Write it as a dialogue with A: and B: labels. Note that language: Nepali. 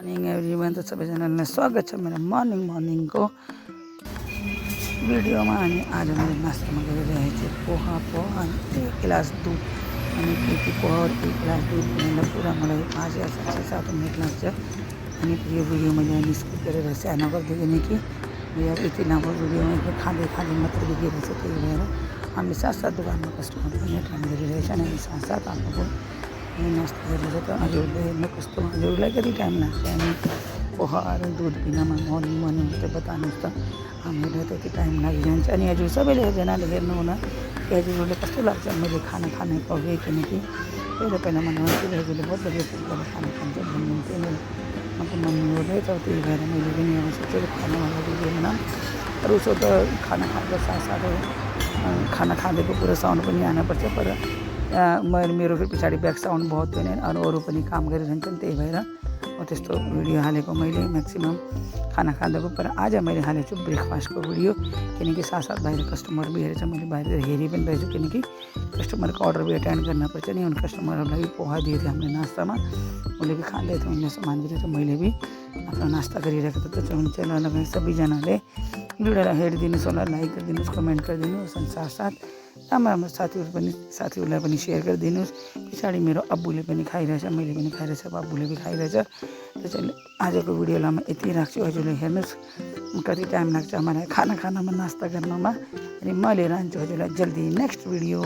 A: मर्निङ एभ्रिवान, त सबैजनालाई स्वागत छ मेरो मर्निङको भिडियोमा। अनि आज मैले नास्तामा गरिरहेको छु पोहा अनि 1 गिलास दुध। अनि यति पोहा और 1 गिलास दुध बनाउँदा पुरा मलाई 5 या 6-7 मिनट लाग्छ। अनि यो भिडियो मैले स्किप गरेर सानो गरिदिएँ कि यार यति लामो भिडियोमा खाँदै मात्रै देखिरहेछ। त्यही भएर हामी साथसाथ दोकानमा कस्टमर पनि एटेन्ड गरिरहेछ अनि साथसाथ आफ्नो नास्ता गरेर त हजुरले हेर्नु कस्तो हजुरलाई कति टाइम लाग्छ। अनि पोहा र दुध बिनामा मर्निङ त बताउनुहोस् त, हामीलाई त्यति टाइम लागिरहन्छ। अनि हजुर सबैजनाले हेर्नुहुन कि हजुरहरूले कस्तो लाग्छ मैले खाना खाने पाएँ, किनकि पहिला भन्नुहुन्थ्यो हजुरले बहुत बढिया तरिकाले खाना खान्छ भन्नुहुन्थ्यो। मेरो मम्मी रहेछ, त्यही भएर मैले पनि अब सोचेको खानावाला भिडियो बनाऊँ। तर उसो त खाना खाँदा साथसाथै खाना खाँदैको पुरा साउन्ड पनि आउनुपर्छ। पर मेरो फेरि पछाडि ब्याक साउन्ड बहुत होइन, अरू पनि काम गरिरहन्छन्। त्यही भएर त्यस्तो भिडियो हालेको मैले म्याक्सिमम् खाना खाँदाको। पर आज मैले हालेको छु ब्रेकफास्टको भिडियो, किनकि साथसाथ बाहिर कस्टमर भी हेरेछ। मैले बाहिर हेरि पनि रहेछु, किनकि कस्टमरको अर्डर भी एटेन्ड गर्न पर्छ नि। उन कस्टमरहरूलाई पोहा दिएको थियो हामीले नास्तामा, उसले भी खाँदै थियो, उनले सामान दिएको थियो, मैले भी आफ्नो नास्ता गरिरहेको थिएँ। त हुन्छ ल सबैजनाले भिडियोलाई हेरिदिनुहोस् होला, लाइक गरिदिनुहोस्, कमेन्ट गरिदिनुहोस्। अनि साथसाथ राम्रो साथीहरूलाई पनि सेयर गरिदिनुहोस्। पछाडि मेरो अब्बुले पनि खाइरहेछ, मैले पनि खाइरहेछ, अब्बुले पनि खाइरहेछ। त्यसैले आजको भिडियोलाई म यति राख्छु। हजुरले हेर्नुहोस् कति टाइम लाग्छ मलाई खानामा नास्ता गर्नमा। अनि म लिएर आउँछु हजुरलाई जल्दी नेक्स्ट भिडियो।